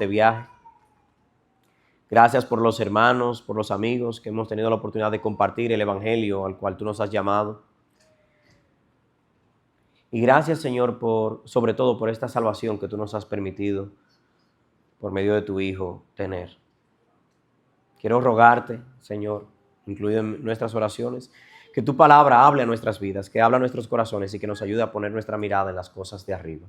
este viaje. Gracias por los hermanos, por los amigos que hemos tenido la oportunidad de compartir el evangelio al cual tú nos has llamado. Y gracias, Señor, sobre todo por esta salvación que tú nos has permitido por medio de tu Hijo tener. Quiero rogarte, Señor, incluido en nuestras oraciones, que tu palabra hable a nuestras vidas, que hable a nuestros corazones y que nos ayude a poner nuestra mirada en las cosas de arriba.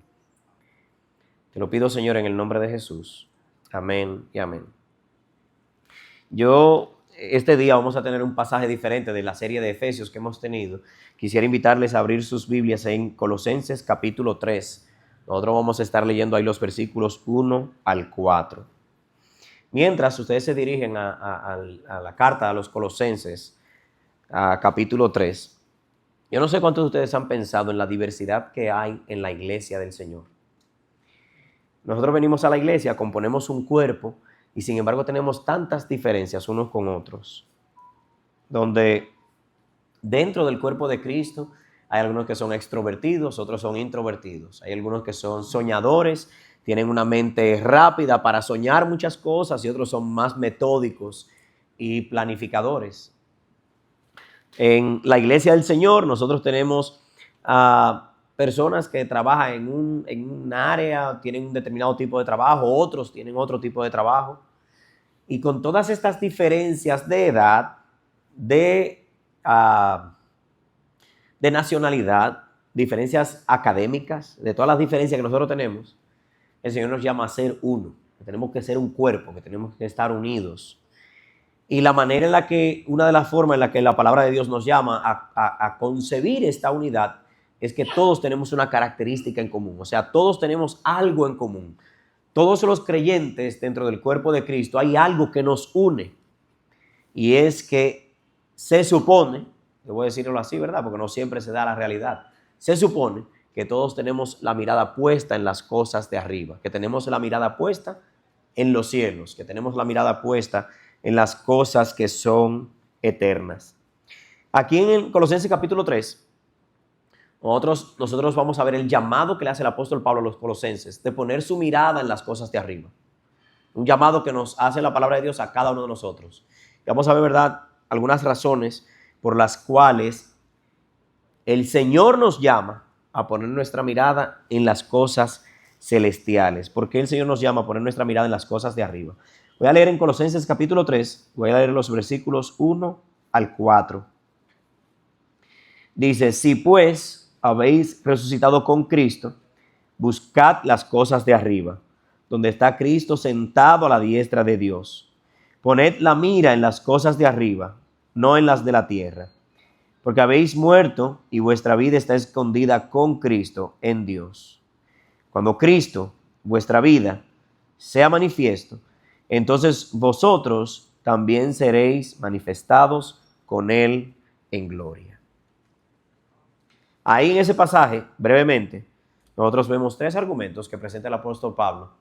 Te lo pido, Señor, en el nombre de Jesús. Amén y amén. Este día vamos a tener un pasaje diferente de la serie de Efesios que hemos tenido. Quisiera invitarles a abrir sus Biblias en Colosenses capítulo 3. Nosotros vamos a estar leyendo ahí los versículos 1 al 4. Mientras ustedes se dirigen a la carta a los Colosenses, a capítulo 3, yo no sé cuántos de ustedes han pensado en la diversidad que hay en la iglesia del Señor. Nosotros venimos a la iglesia, componemos un cuerpo y sin embargo tenemos tantas diferencias unos con otros, donde dentro del cuerpo de Cristo hay algunos que son extrovertidos, otros son introvertidos, hay algunos que son soñadores, tienen una mente rápida para soñar muchas cosas y otros son más metódicos y planificadores. En la iglesia del Señor nosotros tenemos personas que trabajan en un área, tienen un determinado tipo de trabajo, otros tienen otro tipo de trabajo. Y con todas estas diferencias de edad, de nacionalidad, diferencias académicas, de todas las diferencias que nosotros tenemos, el Señor nos llama a ser uno, que tenemos que ser un cuerpo, que tenemos que estar unidos. Y la manera en la que, una de las formas en la que la palabra de Dios nos llama a concebir esta unidad es que todos tenemos una característica en común, o sea, todos tenemos algo en común. Todos los creyentes dentro del cuerpo de Cristo hay algo que nos une y es que se supone, yo voy a decirlo así, ¿verdad? Porque no siempre se da la realidad. Se supone que todos tenemos la mirada puesta en las cosas de arriba, que tenemos la mirada puesta en los cielos, que tenemos la mirada puesta en las cosas que son eternas. Aquí en Colosenses capítulo 3, nosotros vamos a ver el llamado que le hace el apóstol Pablo a los colosenses de poner su mirada en las cosas de arriba. Un llamado que nos hace la palabra de Dios a cada uno de nosotros. Y vamos a ver, ¿verdad?, algunas razones por las cuales el Señor nos llama a poner nuestra mirada en las cosas celestiales. ¿Por qué el Señor nos llama a poner nuestra mirada en las cosas de arriba? Voy a leer en Colosenses capítulo 3, voy a leer los versículos 1 al 4. Dice, si pues habéis resucitado con Cristo, buscad las cosas de arriba, donde está Cristo sentado a la diestra de Dios. Poned la mira en las cosas de arriba, no en las de la tierra, porque habéis muerto y vuestra vida está escondida con Cristo en Dios. Cuando Cristo, vuestra vida, sea manifiesto, entonces vosotros también seréis manifestados con Él en gloria. Ahí en ese pasaje, brevemente, nosotros vemos 3 argumentos que presenta el apóstol Pablo,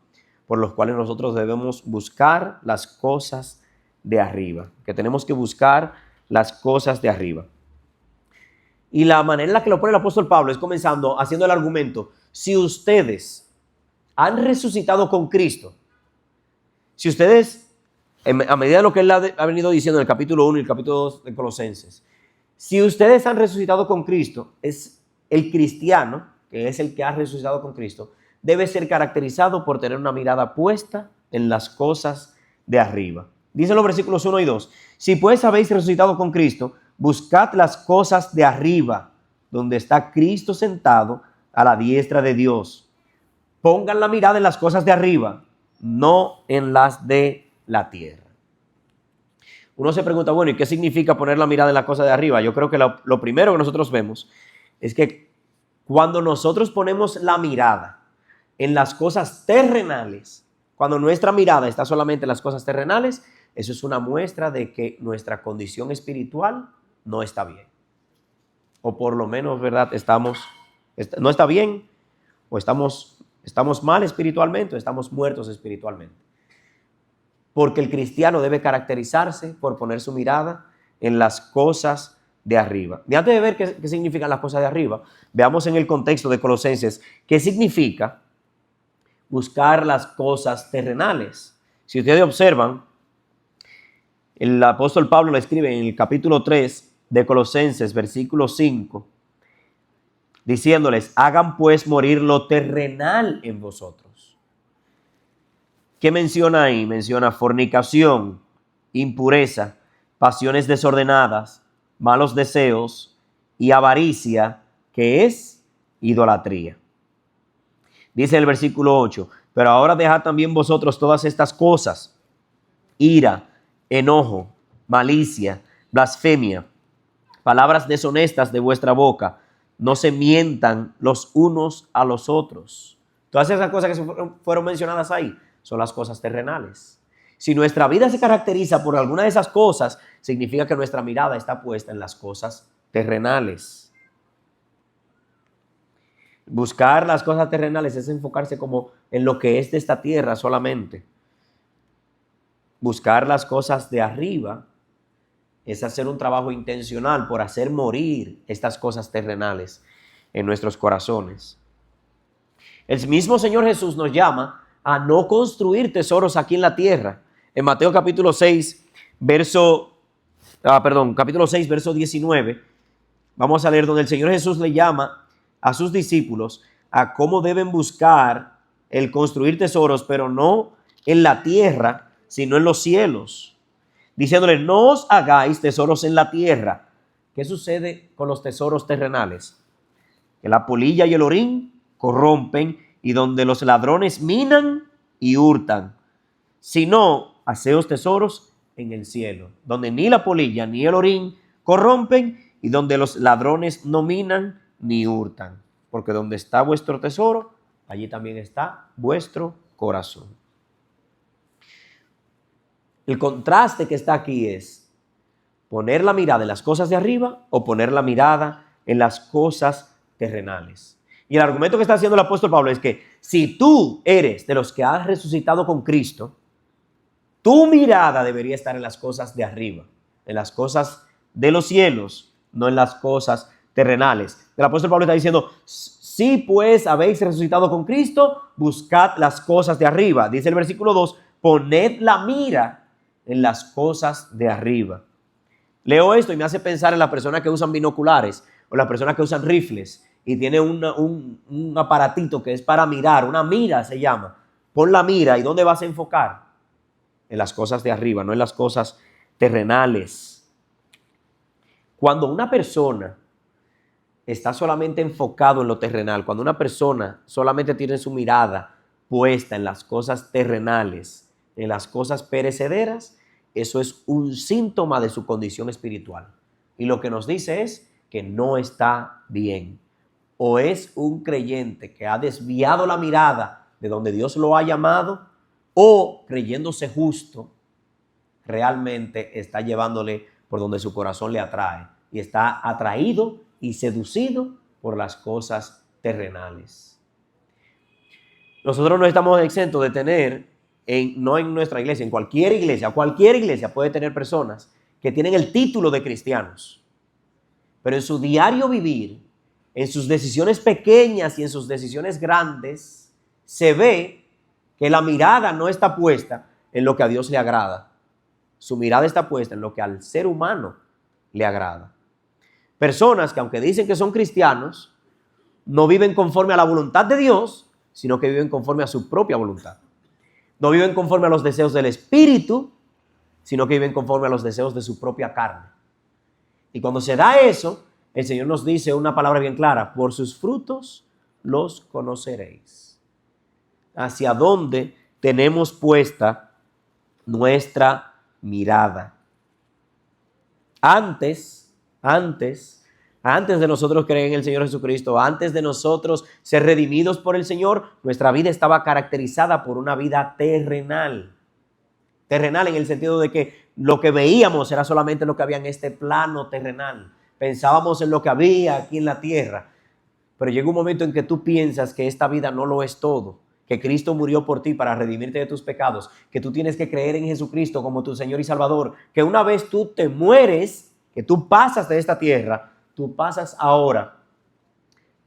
por los cuales nosotros debemos buscar las cosas de arriba, que tenemos que buscar las cosas de arriba. Y la manera en la que lo pone el apóstol Pablo es comenzando haciendo el argumento, si ustedes han resucitado con Cristo, si ustedes, a medida de lo que él ha venido diciendo en el capítulo 1 y el capítulo 2 de Colosenses, si ustedes han resucitado con Cristo, es el cristiano, que es el que ha resucitado con Cristo, debe ser caracterizado por tener una mirada puesta en las cosas de arriba. Dicen los versículos 1 y 2, si pues habéis resucitado con Cristo, buscad las cosas de arriba, donde está Cristo sentado a la diestra de Dios. Pongan la mirada en las cosas de arriba, no en las de la tierra. Uno se pregunta, bueno, ¿y qué significa poner la mirada en las cosas de arriba? Yo creo que lo primero que nosotros vemos es que cuando nosotros ponemos la mirada en las cosas terrenales, cuando nuestra mirada está solamente en las cosas terrenales, eso es una muestra de que nuestra condición espiritual no está bien. O por lo menos, ¿verdad? No está bien, o estamos mal espiritualmente, o estamos muertos espiritualmente. Porque el cristiano debe caracterizarse por poner su mirada en las cosas de arriba. Y antes de ver qué significan las cosas de arriba, veamos en el contexto de Colosenses qué significa buscar las cosas terrenales. Si ustedes observan, el apóstol Pablo le escribe en el capítulo 3 de Colosenses, versículo 5, diciéndoles, hagan pues morir lo terrenal en vosotros. ¿Qué menciona ahí? Menciona fornicación, impureza, pasiones desordenadas, malos deseos y avaricia, que es idolatría. Dice el versículo 8, pero ahora dejad también vosotros todas estas cosas, ira, enojo, malicia, blasfemia, palabras deshonestas de vuestra boca, no se mientan los unos a los otros. Todas esas cosas que fueron mencionadas ahí son las cosas terrenales. Si nuestra vida se caracteriza por alguna de esas cosas, significa que nuestra mirada está puesta en las cosas terrenales. Buscar las cosas terrenales es enfocarse como en lo que es de esta tierra solamente. Buscar las cosas de arriba es hacer un trabajo intencional por hacer morir estas cosas terrenales en nuestros corazones. El mismo Señor Jesús nos llama a no construir tesoros aquí en la tierra. En Mateo capítulo 6, capítulo 6, verso 19, vamos a leer donde el Señor Jesús le llama a sus discípulos a cómo deben buscar el construir tesoros, pero no en la tierra, sino en los cielos. Diciéndoles, no os hagáis tesoros en la tierra. ¿Qué sucede con los tesoros terrenales? Que la polilla y el orín corrompen y donde los ladrones minan y hurtan. Sino, haceos tesoros en el cielo, donde ni la polilla ni el orín corrompen y donde los ladrones no minan ni hurtan. Porque donde está vuestro tesoro, allí también está vuestro corazón. El contraste que está aquí es poner la mirada en las cosas de arriba o poner la mirada en las cosas terrenales. Y el argumento que está haciendo el apóstol Pablo es que si tú eres de los que has resucitado con Cristo, tu mirada debería estar en las cosas de arriba, en las cosas de los cielos, no en las cosas terrenales. El apóstol Pablo está diciendo, si pues habéis resucitado con Cristo, buscad las cosas de arriba. Dice el versículo 2, poned la mira en las cosas de arriba. Leo esto y me hace pensar en las personas que usan binoculares o las personas que usan rifles y tiene un aparatito que es para mirar, una mira se llama. Pon la mira y ¿dónde vas a enfocar? En las cosas de arriba, no en las cosas terrenales. Cuando una persona está solamente enfocado en lo terrenal, cuando una persona solamente tiene su mirada puesta en las cosas terrenales, en las cosas perecederas, eso es un síntoma de su condición espiritual. Y lo que nos dice es que no está bien. O es un creyente que ha desviado la mirada de donde Dios lo ha llamado, o creyéndose justo, realmente está llevándole por donde su corazón le atrae y está atraído y seducido por las cosas terrenales. Nosotros no estamos exentos de tener, no en nuestra iglesia, en cualquier iglesia puede tener personas que tienen el título de cristianos, pero en su diario vivir, en sus decisiones pequeñas y en sus decisiones grandes, se ve que la mirada no está puesta en lo que a Dios le agrada. Su mirada está puesta en lo que al ser humano le agrada. Personas que aunque dicen que son cristianos, no viven conforme a la voluntad de Dios, sino que viven conforme a su propia voluntad. No viven conforme a los deseos del espíritu, sino que viven conforme a los deseos de su propia carne. Y cuando se da eso, el Señor nos dice una palabra bien clara: por sus frutos los conoceréis. Hacia dónde tenemos puesta nuestra mirada. Antes de nosotros creer en el Señor Jesucristo, antes de nosotros ser redimidos por el Señor, nuestra vida estaba caracterizada por una vida terrenal. Terrenal en el sentido de que lo que veíamos era solamente lo que había en este plano terrenal. Pensábamos en lo que había aquí en la tierra. Pero llega un momento en que tú piensas que esta vida no lo es todo, que Cristo murió por ti para redimirte de tus pecados, que tú tienes que creer en Jesucristo como tu Señor y Salvador, que una vez tú te mueres, que tú pasas de esta tierra, tú pasas ahora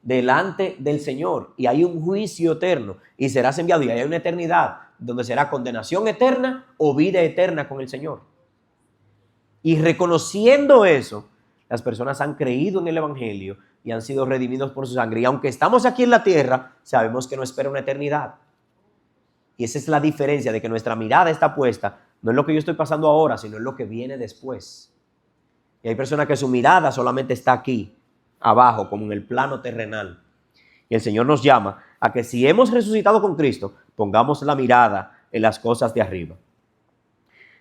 delante del Señor y hay un juicio eterno y serás enviado y hay una eternidad donde será condenación eterna o vida eterna con el Señor. Y reconociendo eso, las personas han creído en el Evangelio y han sido redimidos por su sangre. Y aunque estamos aquí en la tierra, sabemos que nos espera una eternidad. Y esa es la diferencia de que nuestra mirada está puesta, no en lo que yo estoy pasando ahora, sino en lo que viene después. Y hay personas que su mirada solamente está aquí, abajo, como en el plano terrenal. Y el Señor nos llama a que si hemos resucitado con Cristo, pongamos la mirada en las cosas de arriba.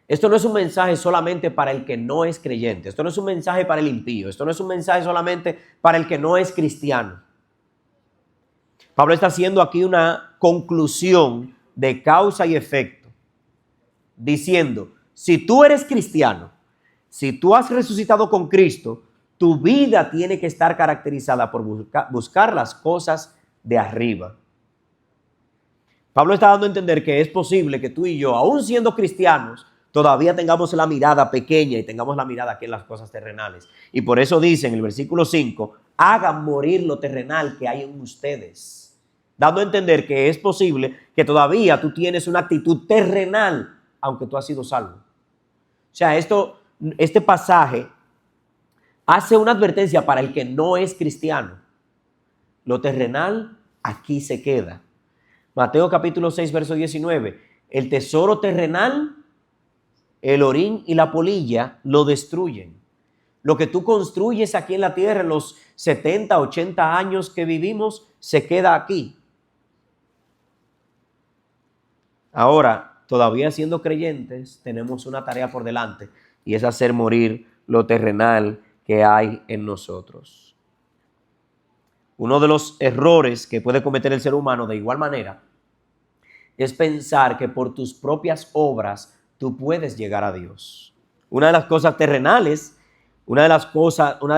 Esto no es un mensaje solamente para el que no es creyente. Esto no es un mensaje para el impío. Esto no es un mensaje solamente para el que no es cristiano. Pablo está haciendo aquí una conclusión de causa y efecto, diciendo, si tú eres cristiano, si tú has resucitado con Cristo, tu vida tiene que estar caracterizada por buscar las cosas de arriba. Pablo está dando a entender que es posible que tú y yo, aún siendo cristianos, todavía tengamos la mirada pequeña y tengamos la mirada aquí en las cosas terrenales. Y por eso dice en el versículo 5, hagan morir lo terrenal que hay en ustedes. Dando a entender que es posible que todavía tú tienes una actitud terrenal, aunque tú has sido salvo. O sea, este pasaje hace una advertencia para el que no es cristiano. Lo terrenal aquí se queda. Mateo capítulo 6, verso 19. El tesoro terrenal, el orín y la polilla lo destruyen. Lo que tú construyes aquí en la tierra en los 70, 80 años que vivimos, se queda aquí. Ahora, todavía siendo creyentes, tenemos una tarea por delante y es hacer morir lo terrenal que hay en nosotros. Uno de los errores que puede cometer el ser humano de igual manera es pensar que por tus propias obras tú puedes llegar a Dios. Una de las cosas terrenales, una de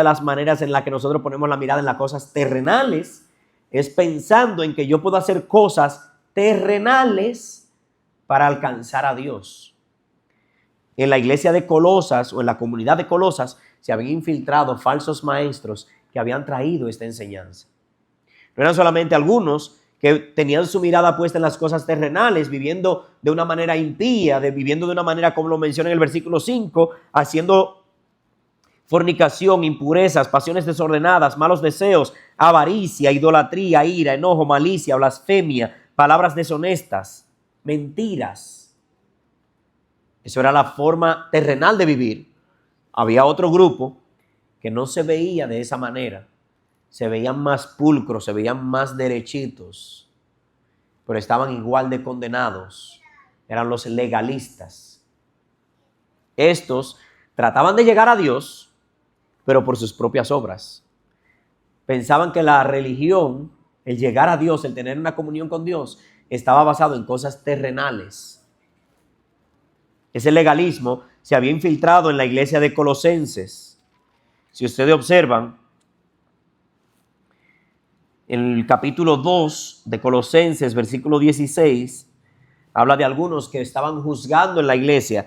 las maneras en la que nosotros ponemos la mirada en las cosas terrenales es pensando en que yo puedo hacer cosas terrenales para alcanzar a Dios. En la iglesia de Colosas o en la comunidad de Colosas se habían infiltrado falsos maestros que habían traído esta enseñanza. No eran solamente algunos que tenían su mirada puesta en las cosas terrenales, viviendo de una manera impía, viviendo de una manera como lo menciona en el versículo 5, haciendo fornicación, impurezas, pasiones desordenadas, malos deseos, avaricia, idolatría, ira, enojo, malicia, blasfemia, palabras deshonestas, mentiras. Eso era la forma terrenal de vivir. Había otro grupo que no se veía de esa manera. Se veían más pulcros, se veían más derechitos, pero estaban igual de condenados. Eran los legalistas. Estos trataban de llegar a Dios, pero por sus propias obras. Pensaban que la religión, el llegar a Dios, el tener una comunión con Dios, estaba basado en cosas terrenales. Ese legalismo se había infiltrado en la iglesia de Colosenses. Si ustedes observan, en el capítulo 2 de Colosenses, versículo 16, habla de algunos que estaban juzgando en la iglesia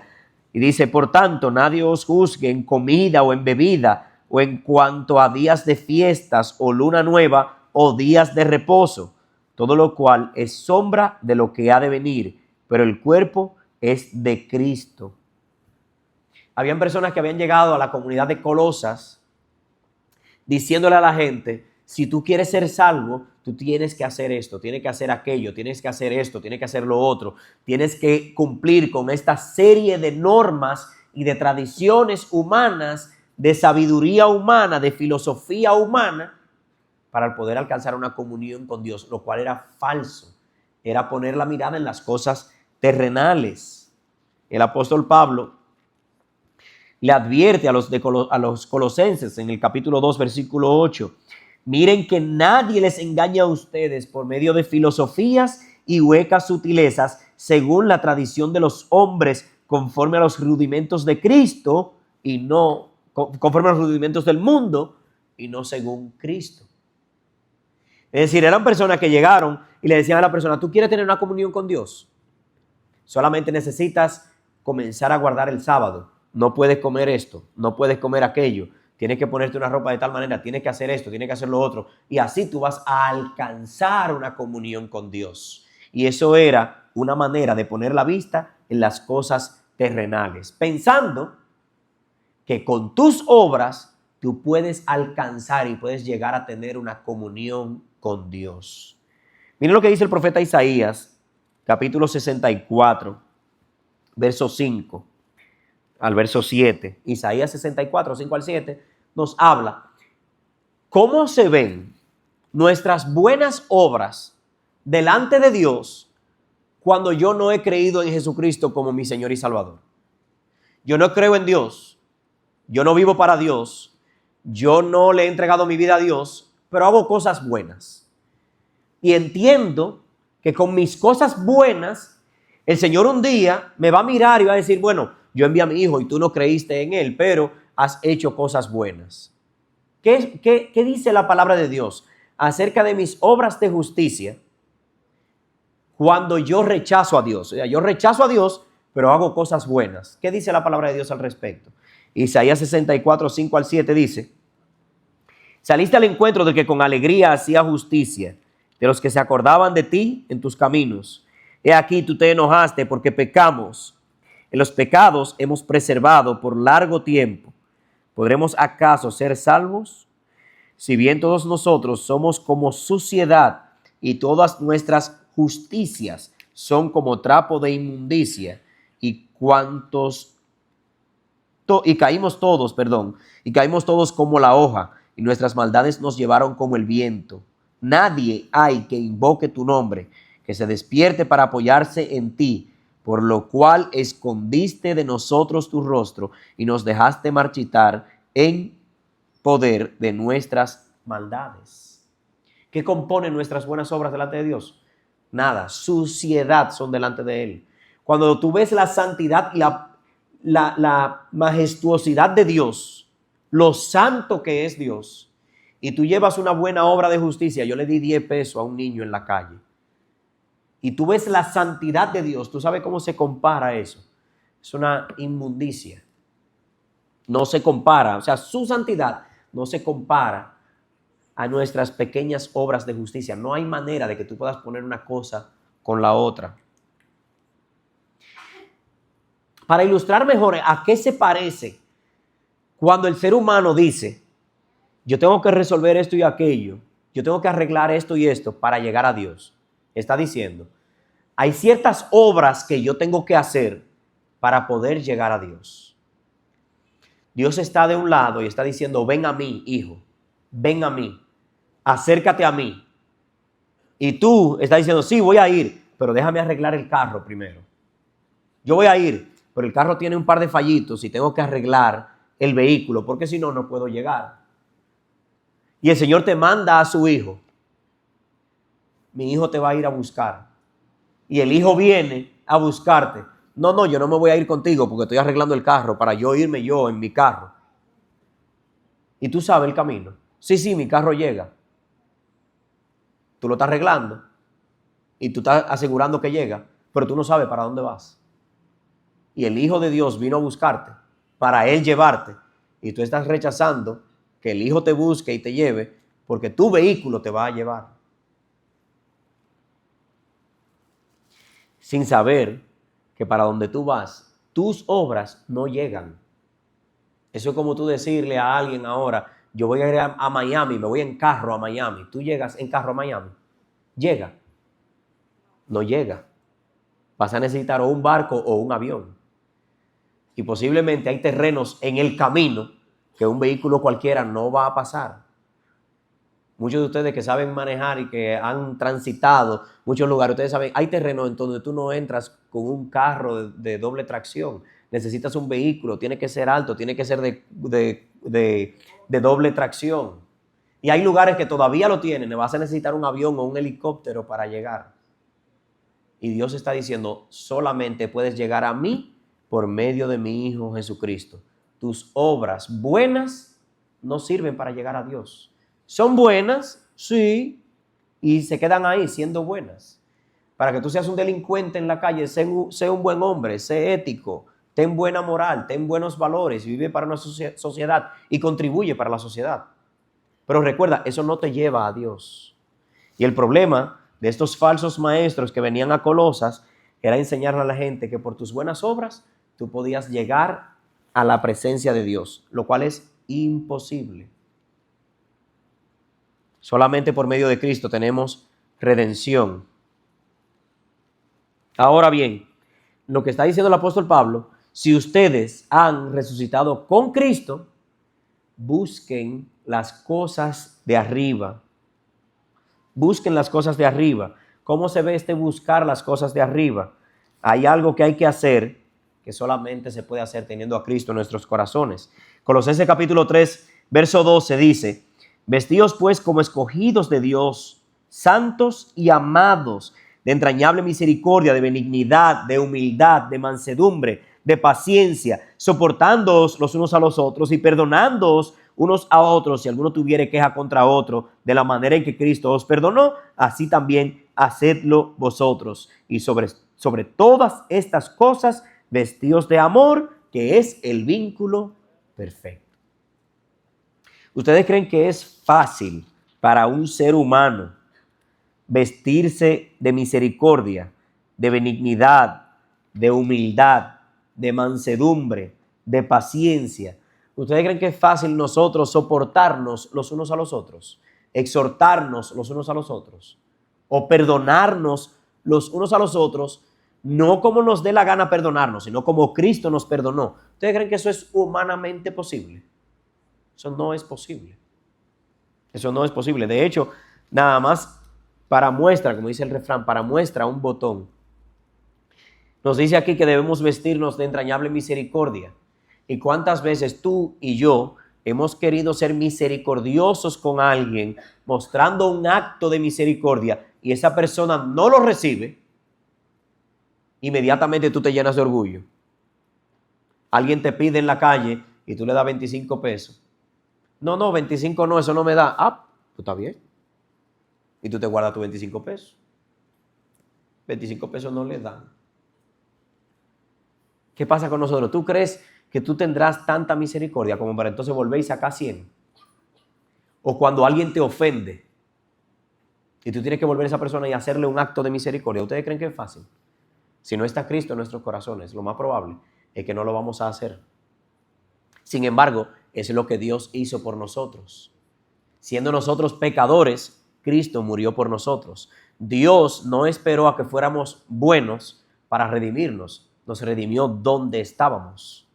y dice, por tanto, nadie os juzgue en comida o en bebida o en cuanto a días de fiestas o luna nueva o días de reposo, todo lo cual es sombra de lo que ha de venir, pero el cuerpo es de Cristo. Habían personas que habían llegado a la comunidad de Colosas diciéndole a la gente, si tú quieres ser salvo, tú tienes que hacer esto, tienes que hacer aquello, tienes que hacer esto, tienes que hacer lo otro. Tienes que cumplir con esta serie de normas y de tradiciones humanas, de sabiduría humana, de filosofía humana, para poder alcanzar una comunión con Dios, lo cual era falso. Era poner la mirada en las cosas terrenales. El apóstol Pablo le advierte a los colosenses en el capítulo 2, versículo 8, miren que nadie les engañe a ustedes por medio de filosofías y huecas sutilezas, según la tradición de los hombres, conforme a los rudimentos de Cristo y no conforme a los rudimentos del mundo y no según Cristo. Es decir, eran personas que llegaron y le decían a la persona, ¿tú quieres tener una comunión con Dios? Solamente necesitas comenzar a guardar el sábado. No puedes comer esto, no puedes comer aquello. tienes que ponerte una ropa de tal manera, tienes que hacer esto, tienes que hacer lo otro. Y así tú vas a alcanzar una comunión con Dios. Y eso era una manera de poner la vista en las cosas terrenales, pensando que con tus obras tú puedes alcanzar y puedes llegar a tener una comunión con Dios. Miren lo que dice el profeta Isaías, capítulo 64, verso 5 al verso 7. Isaías 64, 5 al 7, nos habla cómo se ven nuestras buenas obras delante de Dios cuando yo no he creído en Jesucristo como mi Señor y Salvador. Yo no creo en Dios, yo no vivo para Dios, yo no le he entregado mi vida a Dios, pero hago cosas buenas. Y entiendo que con mis cosas buenas, el Señor un día me va a mirar y va a decir, bueno, yo envié a mi hijo y tú no creíste en él, pero has hecho cosas buenas. ¿Qué dice la palabra de Dios acerca de mis obras de justicia cuando yo rechazo a Dios? O sea, yo rechazo a Dios, pero hago cosas buenas. ¿Qué dice la palabra de Dios al respecto? Isaías 64, 5 al 7 dice, saliste al encuentro del que con alegría hacía justicia, de los que se acordaban de ti en tus caminos. He aquí tú te enojaste porque pecamos. En los pecados hemos preservado por largo tiempo. ¿Podremos acaso ser salvos? Si bien todos nosotros somos como suciedad y todas nuestras justicias son como trapo de inmundicia, y caímos todos como la hoja, y nuestras maldades nos llevaron como el viento. Nadie hay que invoque tu nombre, que se despierte para apoyarse en ti, por lo cual escondiste de nosotros tu rostro y nos dejaste marchitar en poder de nuestras maldades. ¿Qué compone nuestras buenas obras delante de Dios? Nada, suciedad son delante de Él. Cuando tú ves la santidad y la majestuosidad de Dios, lo santo que es Dios, y tú llevas una buena obra de justicia, yo le di 10 pesos a un niño en la calle, y tú ves la santidad de Dios, tú sabes cómo se compara eso. Es una inmundicia. No se compara, o sea, su santidad no se compara a nuestras pequeñas obras de justicia. No hay manera de que tú puedas poner una cosa con la otra. Para ilustrar mejor a qué se parece cuando el ser humano dice, yo tengo que resolver esto y aquello, yo tengo que arreglar esto y esto para llegar a Dios. Está diciendo, hay ciertas obras que yo tengo que hacer para poder llegar a Dios. Dios está de un lado y está diciendo, ven a mí, hijo, ven a mí, acércate a mí. Y tú estás diciendo, sí, voy a ir, pero déjame arreglar el carro primero. Yo voy a ir, pero el carro tiene un par de fallitos y tengo que arreglar el vehículo, porque si no, no puedo llegar. Y el Señor te manda a su hijo. Mi hijo te va a ir a buscar. Y el hijo viene a buscarte. No, yo no me voy a ir contigo porque estoy arreglando el carro para yo irme yo en mi carro. Y tú sabes el camino. Sí, mi carro llega. Tú lo estás arreglando y tú estás asegurando que llega, pero tú no sabes para dónde vas. Y el Hijo de Dios vino a buscarte para Él llevarte, y tú estás rechazando que el Hijo te busque y te lleve porque tu vehículo te va a llevar. Sin saber que para donde tú vas, tus obras no llegan. Eso es como tú decirle a alguien ahora, yo voy a ir a Miami, me voy en carro a Miami. ¿Tú llegas en carro a Miami? ¿Llega? No llega. Vas a necesitar o un barco o un avión. Y posiblemente hay terrenos en el camino que un vehículo cualquiera no va a pasar. Muchos de ustedes que saben manejar y que han transitado muchos lugares, ustedes saben, hay terrenos en donde tú no entras con un carro de doble tracción. Necesitas un vehículo, tiene que ser alto, tiene que ser de doble tracción. Y hay lugares que todavía lo tienen, vas a necesitar un avión o un helicóptero para llegar. Y Dios está diciendo, solamente puedes llegar a mí por medio de mi Hijo Jesucristo. Tus obras buenas no sirven para llegar a Dios. Son buenas, sí, y se quedan ahí siendo buenas. Para que tú seas un delincuente en la calle, sé un buen hombre, sé ético, ten buena moral, ten buenos valores, vive para una sociedad y contribuye para la sociedad. Pero recuerda, eso no te lleva a Dios. Y el problema de estos falsos maestros que venían a Colosas era enseñarle a la gente que por tus buenas obras tú podías llegar a la presencia de Dios, lo cual es imposible. Solamente por medio de Cristo tenemos redención. Ahora bien, lo que está diciendo el apóstol Pablo, si ustedes han resucitado con Cristo, busquen las cosas de arriba. Busquen las cosas de arriba. ¿Cómo se ve este buscar las cosas de arriba? Hay algo que hay que hacer que solamente se puede hacer teniendo a Cristo en nuestros corazones. Colosenses capítulo 3, verso 12 dice: vestíos pues como escogidos de Dios, santos y amados, de entrañable misericordia, de benignidad, de humildad, de mansedumbre, de paciencia, soportándoos los unos a los otros y perdonándoos unos a otros si alguno tuviere queja contra otro, de la manera en que Cristo os perdonó, así también hacedlo vosotros. Y sobre todas estas cosas, vestíos de amor, que es el vínculo perfecto. ¿Ustedes creen que es fácil para un ser humano vestirse de misericordia, de benignidad, de humildad, de mansedumbre, de paciencia? ¿Ustedes creen que es fácil nosotros soportarnos los unos a los otros, exhortarnos los unos a los otros o perdonarnos los unos a los otros, no como nos dé la gana perdonarnos, sino como Cristo nos perdonó? ¿Ustedes creen que eso es humanamente posible? Eso no es posible. Eso no es posible. De hecho, nada más para muestra, como dice el refrán, para muestra un botón. Nos dice aquí que debemos vestirnos de entrañable misericordia. ¿Y cuántas veces tú y yo hemos querido ser misericordiosos con alguien, mostrando un acto de misericordia, y esa persona no lo recibe? Inmediatamente tú te llenas de orgullo. Alguien te pide en la calle y tú le das 25 pesos. No, 25 no, eso no me da. Pues está bien. Y tú te guardas tus 25 pesos. 25 pesos no le dan. ¿Qué pasa con nosotros? ¿Tú crees que tú tendrás tanta misericordia como para entonces volver y sacar 100? O cuando alguien te ofende y tú tienes que volver a esa persona y hacerle un acto de misericordia, ¿ustedes creen que es fácil? Si no está Cristo en nuestros corazones, lo más probable es que no lo vamos a hacer. Sin embargo, es lo que Dios hizo por nosotros. Siendo nosotros pecadores, Cristo murió por nosotros. Dios no esperó a que fuéramos buenos para redimirnos. Nos redimió donde estábamos.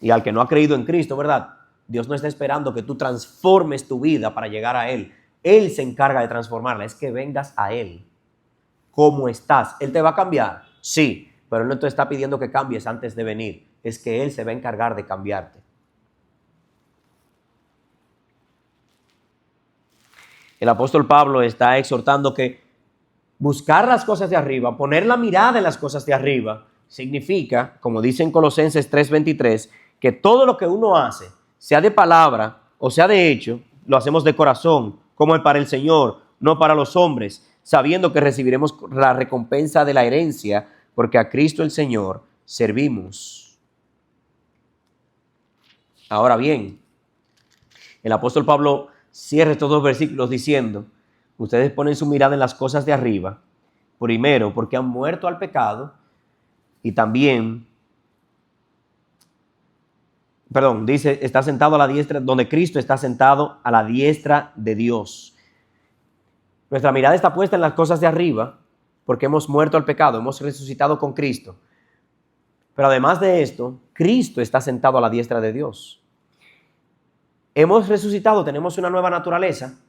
Y al que no ha creído en Cristo, ¿verdad? Dios no está esperando que tú transformes tu vida para llegar a Él. Él se encarga de transformarla. Es que vengas a Él. ¿Cómo estás? ¿Él te va a cambiar? Sí, pero Él no te está pidiendo que cambies antes de venir. Es que Él se va a encargar de cambiarte. El apóstol Pablo está exhortando que buscar las cosas de arriba, poner la mirada en las cosas de arriba, significa, como dice en Colosenses 3:23, que todo lo que uno hace, sea de palabra o sea de hecho, lo hacemos de corazón, como para el Señor, no para los hombres, sabiendo que recibiremos la recompensa de la herencia, porque a Cristo el Señor servimos. Ahora bien, el apóstol Pablo cierra estos dos versículos diciendo: ustedes ponen su mirada en las cosas de arriba, primero porque han muerto al pecado, y también, dice, está sentado a la diestra, donde Cristo está sentado a la diestra de Dios. Nuestra mirada está puesta en las cosas de arriba porque hemos muerto al pecado, hemos resucitado con Cristo. Pero además de esto, Cristo está sentado a la diestra de Dios. Hemos resucitado, tenemos una nueva naturaleza,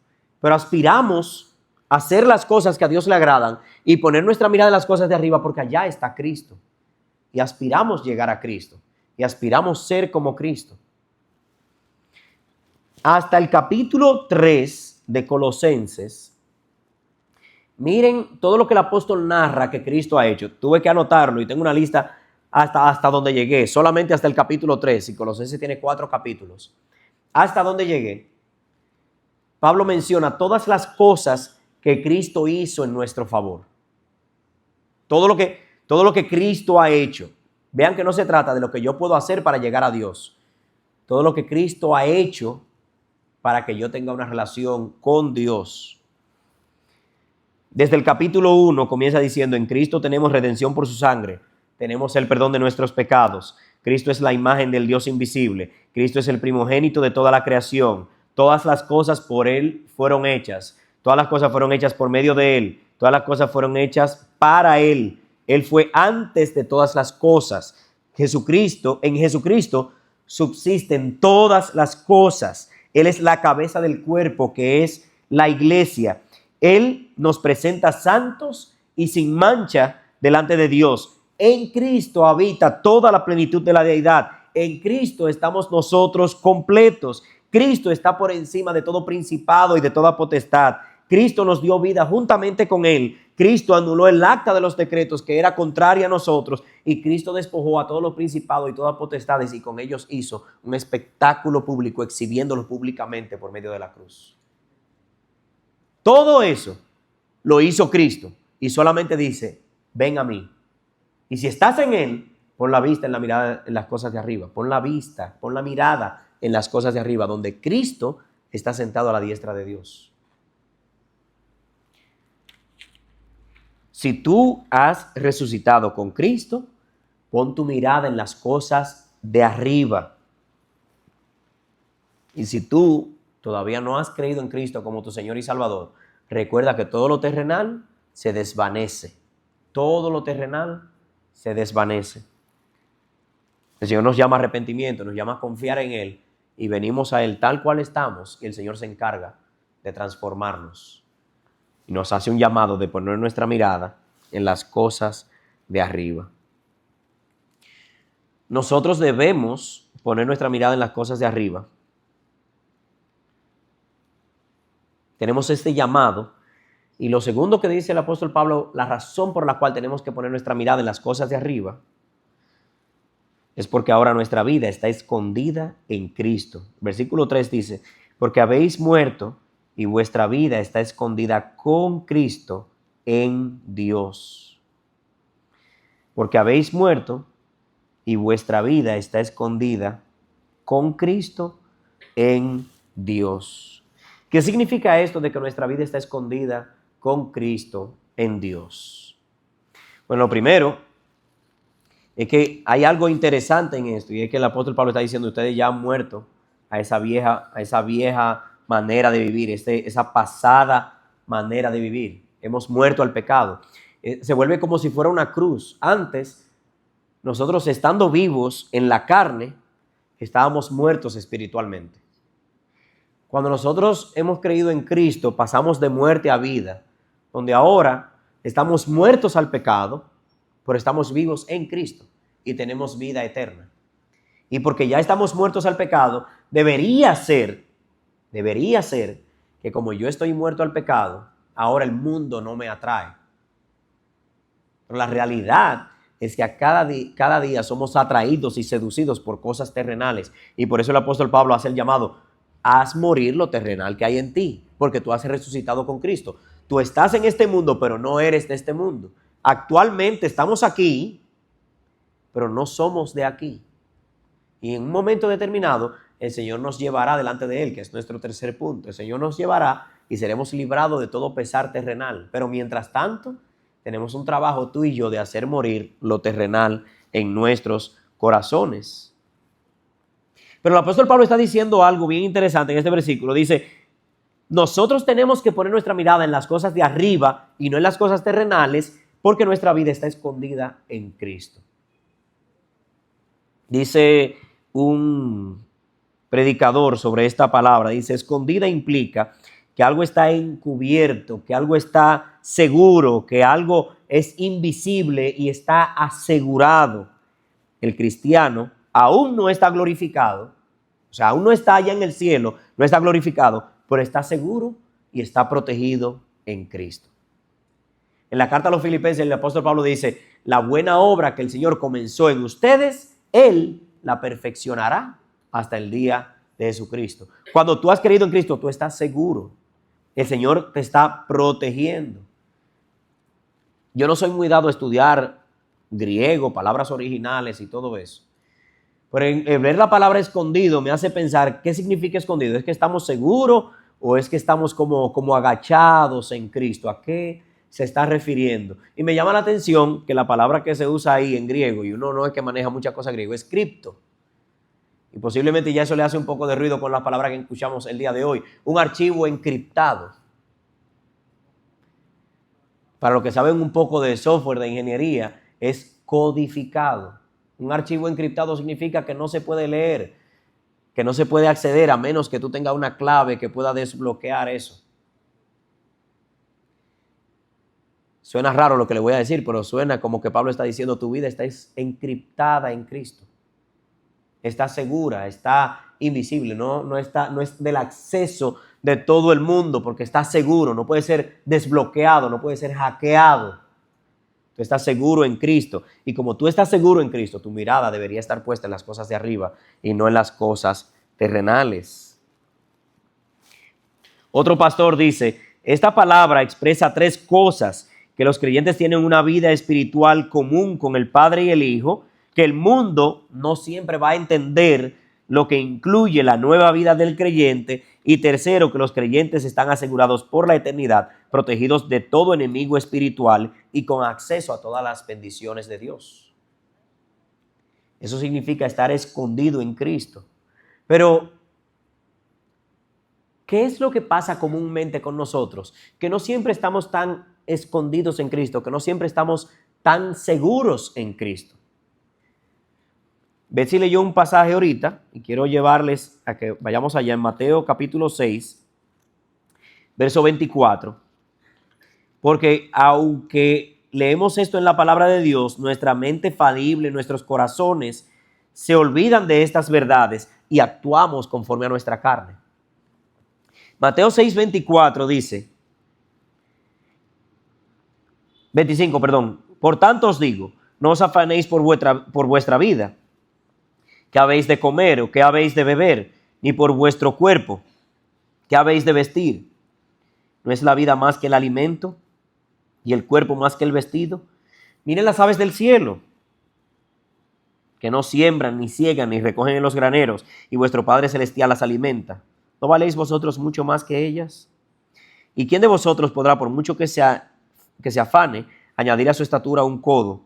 pero aspiramos a hacer las cosas que a Dios le agradan y poner nuestra mirada en las cosas de arriba porque allá está Cristo. Y aspiramos llegar a Cristo. Y aspiramos ser como Cristo. Hasta el capítulo 3 de Colosenses, miren todo lo que el apóstol narra que Cristo ha hecho. Tuve que anotarlo y tengo una lista hasta donde llegué. Solamente hasta el capítulo 3. Y Colosenses tiene 4 capítulos. ¿Hasta dónde llegué? Pablo menciona todas las cosas que Cristo hizo en nuestro favor. Todo lo que Cristo ha hecho. Vean que no se trata de lo que yo puedo hacer para llegar a Dios. Todo lo que Cristo ha hecho para que yo tenga una relación con Dios. Desde el capítulo 1 comienza diciendo: en Cristo tenemos redención por su sangre, tenemos el perdón de nuestros pecados. Cristo es la imagen del Dios invisible. Cristo es el primogénito de toda la creación. Todas las cosas por Él fueron hechas. Todas las cosas fueron hechas por medio de Él. Todas las cosas fueron hechas para Él. Él fue antes de todas las cosas. En Jesucristo subsisten todas las cosas. Él es la cabeza del cuerpo, que es la iglesia. Él nos presenta santos y sin mancha delante de Dios. En Cristo habita toda la plenitud de la deidad. En Cristo estamos nosotros completos. Cristo está por encima de todo principado y de toda potestad. Cristo nos dio vida juntamente con Él. Cristo anuló el acta de los decretos que era contraria a nosotros, y Cristo despojó a todos los principados y todas potestades, y con ellos hizo un espectáculo público, exhibiéndolos públicamente por medio de la cruz. Todo eso lo hizo Cristo, y solamente dice: ven a mí. Y si estás en Él, pon la vista en la mirada en las cosas de arriba. Pon la vista, pon la mirada en las cosas de arriba, donde Cristo está sentado a la diestra de Dios. Si tú has resucitado con Cristo, pon tu mirada en las cosas de arriba. Y si tú todavía no has creído en Cristo como tu Señor y Salvador, recuerda que todo lo terrenal se desvanece. Todo lo terrenal se desvanece. El Señor nos llama a arrepentimiento, nos llama a confiar en Él, y venimos a Él tal cual estamos, y el Señor se encarga de transformarnos. Y nos hace un llamado de poner nuestra mirada en las cosas de arriba. Nosotros debemos poner nuestra mirada en las cosas de arriba. Tenemos este llamado. Y lo segundo que dice el apóstol Pablo, la razón por la cual tenemos que poner nuestra mirada en las cosas de arriba, es porque ahora nuestra vida está escondida en Cristo. Versículo 3 dice: porque habéis muerto y vuestra vida está escondida con Cristo en Dios. Porque habéis muerto y vuestra vida está escondida con Cristo en Dios. ¿Qué significa esto de que nuestra vida está escondida con Cristo en Dios? Bueno, lo primero es que hay algo interesante en esto, y es que el apóstol Pablo está diciendo: ustedes ya han muerto a esa vieja manera de vivir, esa pasada manera de vivir. Hemos muerto al pecado. Se vuelve como si fuera una cruz. Antes, nosotros estando vivos en la carne, estábamos muertos espiritualmente. Cuando nosotros hemos creído en Cristo, pasamos de muerte a vida, donde ahora estamos muertos al pecado, pero estamos vivos en Cristo y tenemos vida eterna. Y porque ya estamos muertos al pecado, debería ser que como yo estoy muerto al pecado, ahora el mundo no me atrae. Pero la realidad es que cada día somos atraídos y seducidos por cosas terrenales. Y por eso el apóstol Pablo hace el llamado: haz morir lo terrenal que hay en ti, porque tú has resucitado con Cristo. Tú estás en este mundo, pero no eres de este mundo. Actualmente estamos aquí, pero no somos de aquí. Y en un momento determinado, el Señor nos llevará delante de Él, que es nuestro tercer punto. El Señor nos llevará y seremos librados de todo pesar terrenal. Pero mientras tanto, tenemos un trabajo tú y yo de hacer morir lo terrenal en nuestros corazones. Pero el apóstol Pablo está diciendo algo bien interesante en este versículo. Dice: nosotros tenemos que poner nuestra mirada en las cosas de arriba y no en las cosas terrenales, porque nuestra vida está escondida en Cristo. Dice un predicador sobre esta palabra, dice: escondida implica que algo está encubierto, que algo está seguro, que algo es invisible y está asegurado. El cristiano aún no está glorificado, o sea, aún no está allá en el cielo, no está glorificado, pero está seguro y está protegido en Cristo. En la carta a los Filipenses, el apóstol Pablo dice: la buena obra que el Señor comenzó en ustedes, Él la perfeccionará hasta el día de Jesucristo. Cuando tú has creído en Cristo, tú estás seguro. El Señor te está protegiendo. Yo no soy muy dado a estudiar griego, palabras originales y todo eso. Pero en ver la palabra escondido me hace pensar, ¿qué significa escondido? ¿Es que estamos seguros o es que estamos como agachados en Cristo? ¿A qué se está refiriendo? Y me llama la atención que la palabra que se usa ahí en griego, y uno no es que maneja muchas cosas griego, es cripto. Y posiblemente ya eso le hace un poco de ruido con las palabras que escuchamos el día de hoy. Un archivo encriptado. Para los que saben un poco de software, de ingeniería, es codificado. Un archivo encriptado significa que no se puede leer, que no se puede acceder a menos que tú tengas una clave que pueda desbloquear eso. Suena raro lo que le voy a decir, pero suena como que Pablo está diciendo, tu vida está encriptada en Cristo. Está segura, está invisible, no es del acceso de todo el mundo porque está seguro, no puede ser desbloqueado, no puede ser hackeado. Tú estás seguro en Cristo y como tú estás seguro en Cristo, tu mirada debería estar puesta en las cosas de arriba y no en las cosas terrenales. Otro pastor dice, esta palabra expresa tres cosas: que los creyentes tienen una vida espiritual común con el Padre y el Hijo, que el mundo no siempre va a entender lo que incluye la nueva vida del creyente, y tercero, que los creyentes están asegurados por la eternidad, protegidos de todo enemigo espiritual y con acceso a todas las bendiciones de Dios. Eso significa estar escondido en Cristo. Pero, ¿qué es lo que pasa comúnmente con nosotros? Que no siempre estamos tan escondidos en Cristo, que no siempre estamos tan seguros en Cristo. Betsy leyó un pasaje ahorita y quiero llevarles a que vayamos allá en Mateo capítulo 6, verso 24. Porque aunque leemos esto en la palabra de Dios, nuestra mente falible, nuestros corazones se olvidan de estas verdades y actuamos conforme a nuestra carne. Mateo 6, 24 dice, 25, perdón. Por tanto os digo, no os afanéis por vuestra vida, qué habéis de comer o qué habéis de beber, ni por vuestro cuerpo, qué habéis de vestir. ¿No es la vida más que el alimento y el cuerpo más que el vestido? Miren las aves del cielo, que no siembran, ni ciegan, ni recogen en los graneros, y vuestro Padre Celestial las alimenta. ¿No valéis vosotros mucho más que ellas? ¿Y quién de vosotros podrá, por mucho que se afane, añadir a su estatura un codo?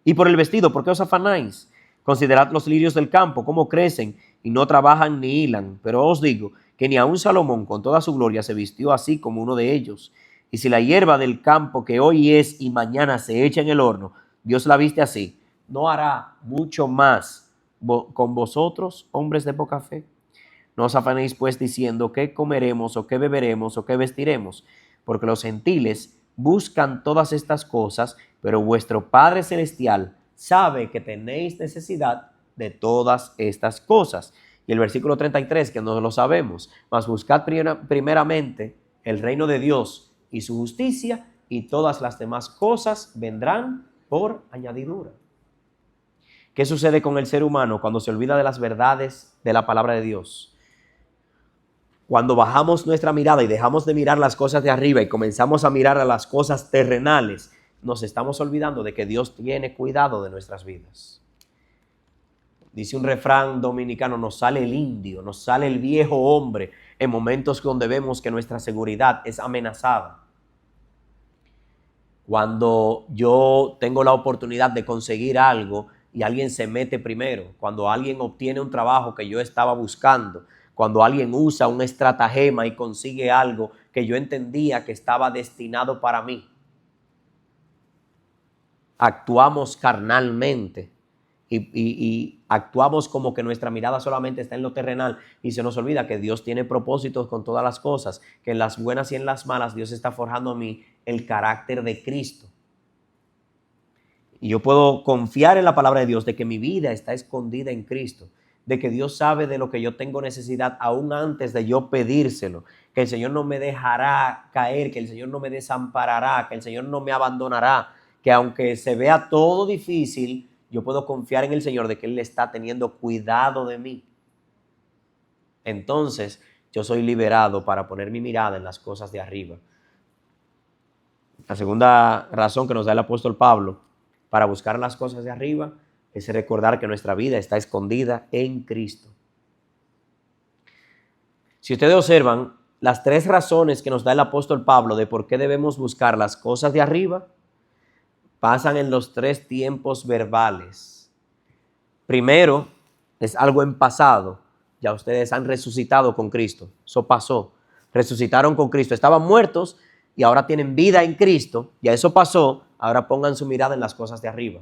Y por el vestido, ¿por qué os afanáis? Considerad los lirios del campo, cómo crecen, y no trabajan ni hilan. Pero os digo que ni aun Salomón con toda su gloria se vistió así como uno de ellos. Y si la hierba del campo, que hoy es y mañana se echa en el horno, Dios la viste así, ¿no hará mucho más con vosotros, hombres de poca fe? No os afanéis pues diciendo qué comeremos o qué beberemos o qué vestiremos, porque los gentiles buscan todas estas cosas, pero vuestro Padre Celestial sabe que tenéis necesidad de todas estas cosas. Y el versículo 33, que no lo sabemos, mas buscad primeramente el reino de Dios y su justicia, y todas las demás cosas vendrán por añadidura. ¿Qué sucede con el ser humano cuando se olvida de las verdades de la palabra de Dios? Cuando bajamos nuestra mirada y dejamos de mirar las cosas de arriba y comenzamos a mirar a las cosas terrenales, nos estamos olvidando de que Dios tiene cuidado de nuestras vidas. Dice un refrán dominicano, nos sale el indio, nos sale el viejo hombre en momentos donde vemos que nuestra seguridad es amenazada. Cuando yo tengo la oportunidad de conseguir algo y alguien se mete primero, cuando alguien obtiene un trabajo que yo estaba buscando, cuando alguien usa un estratagema y consigue algo que yo entendía que estaba destinado para mí, actuamos carnalmente y actuamos como que nuestra mirada solamente está en lo terrenal y se nos olvida que Dios tiene propósitos con todas las cosas, que en las buenas y en las malas Dios está forjando en mí el carácter de Cristo. Y yo puedo confiar en la palabra de Dios de que mi vida está escondida en Cristo, de que Dios sabe de lo que yo tengo necesidad aún antes de yo pedírselo, que el Señor no me dejará caer, que el Señor no me desamparará, que el Señor no me abandonará, que aunque se vea todo difícil, yo puedo confiar en el Señor de que Él está teniendo cuidado de mí. Entonces, yo soy liberado para poner mi mirada en las cosas de arriba. La segunda razón que nos da el apóstol Pablo para buscar las cosas de arriba es recordar que nuestra vida está escondida en Cristo. Si ustedes observan, las 3 razones que nos da el apóstol Pablo de por qué debemos buscar las cosas de arriba pasan en los 3 tiempos verbales. Primero, es algo en pasado. Ya ustedes han resucitado con Cristo. Eso pasó. Resucitaron con Cristo. Estaban muertos y ahora tienen vida en Cristo. Ya eso pasó. Ahora pongan su mirada en las cosas de arriba.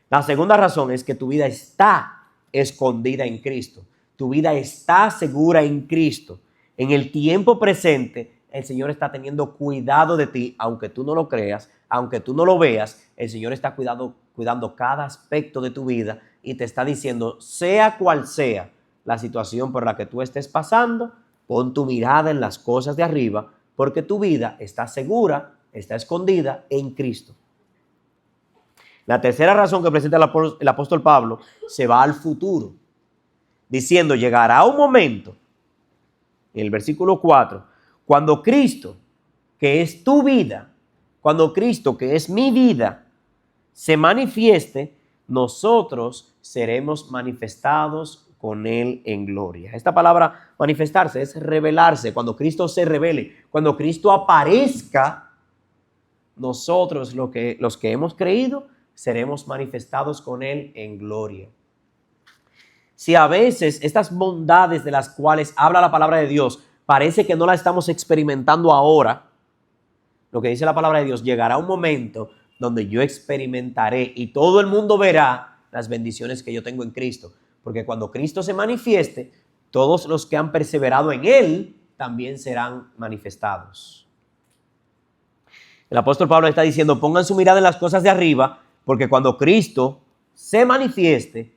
La segunda razón es que tu vida está escondida en Cristo. Tu vida está segura en Cristo. En el tiempo presente, el Señor está teniendo cuidado de ti, aunque tú no lo creas, aunque tú no lo veas, el Señor está cuidando cada aspecto de tu vida y te está diciendo, sea cual sea la situación por la que tú estés pasando, pon tu mirada en las cosas de arriba, porque tu vida está segura, está escondida en Cristo. La tercera razón que presenta el apóstol Pablo se va al futuro, diciendo, llegará un momento, en el versículo 4, cuando Cristo, que es tu vida, cuando Cristo, que es mi vida, se manifieste, nosotros seremos manifestados con Él en gloria. Esta palabra manifestarse es revelarse. Cuando Cristo se revele, cuando Cristo aparezca, nosotros los que hemos creído seremos manifestados con Él en gloria. Si a veces estas bondades de las cuales habla la palabra de Dios parece que no la estamos experimentando ahora, lo que dice la palabra de Dios, llegará un momento donde yo experimentaré y todo el mundo verá las bendiciones que yo tengo en Cristo. Porque cuando Cristo se manifieste, todos los que han perseverado en Él también serán manifestados. El apóstol Pablo está diciendo, pongan su mirada en las cosas de arriba, porque cuando Cristo se manifieste,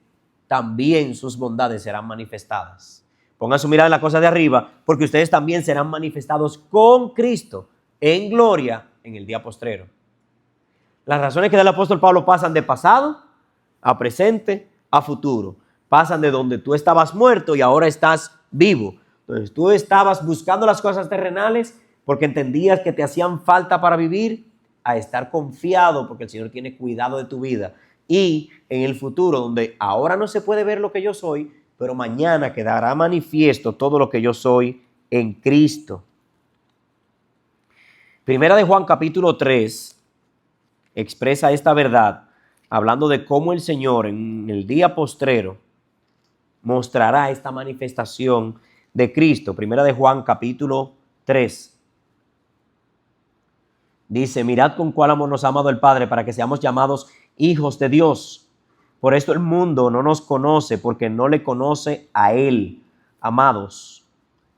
también sus bondades serán manifestadas. Pongan su mirada en las cosas de arriba, porque ustedes también serán manifestados con Cristo en gloria en el día postrero. Las razones que da el apóstol Pablo pasan de pasado a presente a futuro. Pasan de donde tú estabas muerto y ahora estás vivo. Entonces tú estabas buscando las cosas terrenales porque entendías que te hacían falta para vivir, a estar confiado porque el Señor tiene cuidado de tu vida. Y en el futuro, donde ahora no se puede ver lo que yo soy, pero mañana quedará manifiesto todo lo que yo soy en Cristo. Primera de Juan capítulo 3 expresa esta verdad, hablando de cómo el Señor en el día postrero mostrará esta manifestación de Cristo. Primera de Juan capítulo 3. Dice, mirad con cuál amor nos ha amado el Padre para que seamos llamados hijos de Dios. Por esto el mundo no nos conoce porque no le conoce a Él. Amados,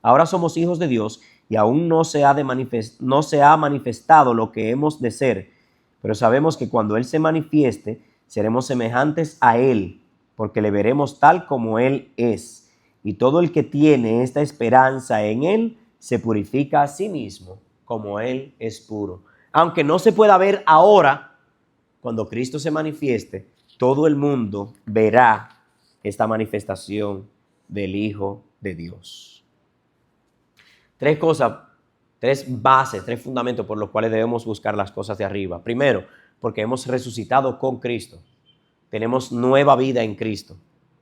ahora somos hijos de Dios y aún no se ha manifestado lo que hemos de ser. Pero sabemos que cuando Él se manifieste, seremos semejantes a Él, porque le veremos tal como Él es. Y todo el que tiene esta esperanza en Él se purifica a sí mismo, como Él es puro. Aunque no se pueda ver ahora, cuando Cristo se manifieste, todo el mundo verá esta manifestación del Hijo de Dios. 3 cosas, 3 bases, 3 fundamentos por los cuales debemos buscar las cosas de arriba. Primero, porque hemos resucitado con Cristo. Tenemos nueva vida en Cristo.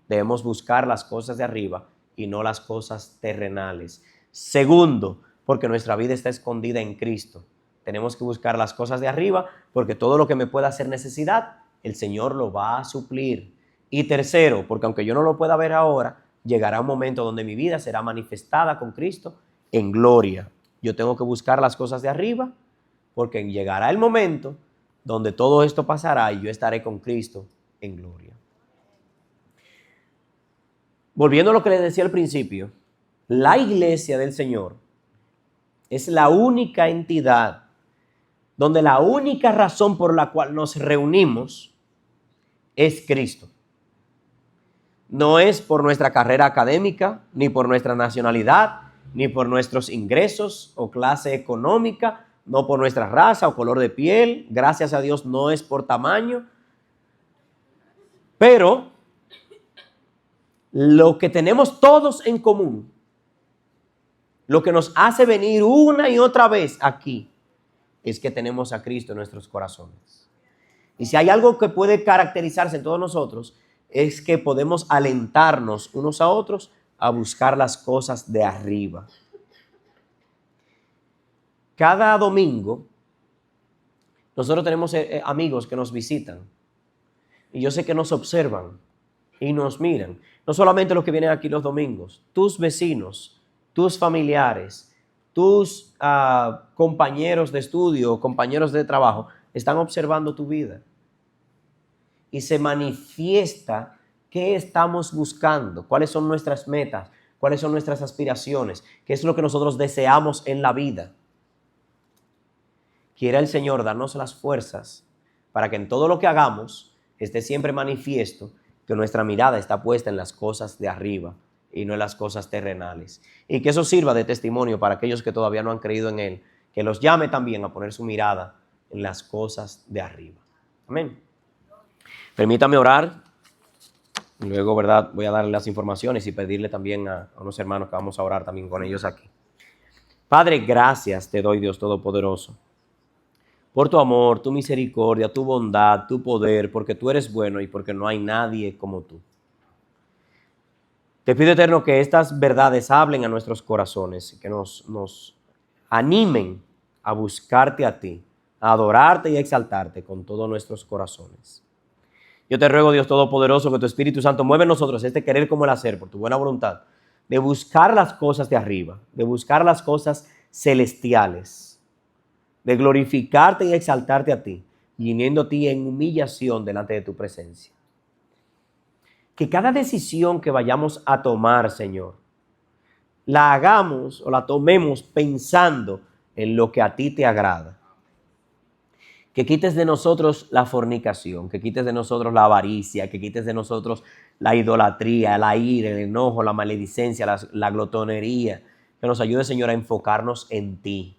Debemos buscar las cosas de arriba y no las cosas terrenales. Segundo, porque nuestra vida está escondida en Cristo. Tenemos que buscar las cosas de arriba porque todo lo que me pueda hacer necesidad, el Señor lo va a suplir. Y tercero, porque aunque yo no lo pueda ver ahora, llegará un momento donde mi vida será manifestada con Cristo en gloria. Yo tengo que buscar las cosas de arriba porque llegará el momento donde todo esto pasará y yo estaré con Cristo en gloria. Volviendo a lo que les decía al principio, la iglesia del Señor es la única entidad donde la única razón por la cual nos reunimos es Cristo. No es por nuestra carrera académica, ni por nuestra nacionalidad, ni por nuestros ingresos o clase económica, no por nuestra raza o color de piel. Gracias a Dios no es por tamaño. Pero lo que tenemos todos en común, lo que nos hace venir una y otra vez aquí, es que tenemos a Cristo en nuestros corazones. Y si hay algo que puede caracterizarse en todos nosotros, es que podemos alentarnos unos a otros a buscar las cosas de arriba. Cada domingo, nosotros tenemos amigos que nos visitan. Y yo sé que nos observan y nos miran. No solamente los que vienen aquí los domingos, tus vecinos, tus familiares, tus compañeros de estudio, compañeros de trabajo, están observando tu vida. Y se manifiesta qué estamos buscando, cuáles son nuestras metas, cuáles son nuestras aspiraciones, qué es lo que nosotros deseamos en la vida. Quiera el Señor darnos las fuerzas para que en todo lo que hagamos esté siempre manifiesto que nuestra mirada está puesta en las cosas de arriba y no en las cosas terrenales. Y que eso sirva de testimonio para aquellos que todavía no han creído en Él, que los llame también a poner su mirada en las cosas de arriba. Amén. Permítame orar. Luego, ¿verdad? Voy a darle las informaciones y pedirle también a unos hermanos que vamos a orar también con ellos aquí. Padre, gracias te doy, Dios Todopoderoso, por tu amor, tu misericordia, tu bondad, tu poder, porque tú eres bueno y porque no hay nadie como tú. Te pido, Eterno, que estas verdades hablen a nuestros corazones, que nos animen a buscarte a ti, a adorarte y a exaltarte con todos nuestros corazones. Yo te ruego, Dios Todopoderoso, que tu Espíritu Santo mueve en nosotros este querer como el hacer, por tu buena voluntad, de buscar las cosas de arriba, de buscar las cosas celestiales, de glorificarte y exaltarte a ti, viniendo a ti en humillación delante de tu presencia. Que cada decisión que vayamos a tomar, Señor, la hagamos o la tomemos pensando en lo que a ti te agrada. Que quites de nosotros la fornicación, que quites de nosotros la avaricia, que quites de nosotros la idolatría, la ira, el enojo, la maledicencia, la glotonería. Que nos ayude, Señor, a enfocarnos en ti,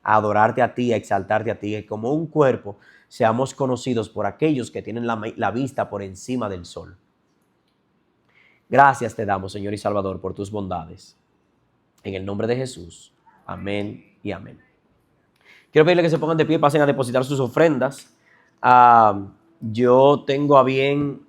a adorarte a ti, a exaltarte a ti, que como un cuerpo seamos conocidos por aquellos que tienen la vista por encima del sol. Gracias te damos, Señor y Salvador, por tus bondades. En el nombre de Jesús. Amén y amén. Quiero pedirle que se pongan de pie y pasen a depositar sus ofrendas. Yo tengo a bien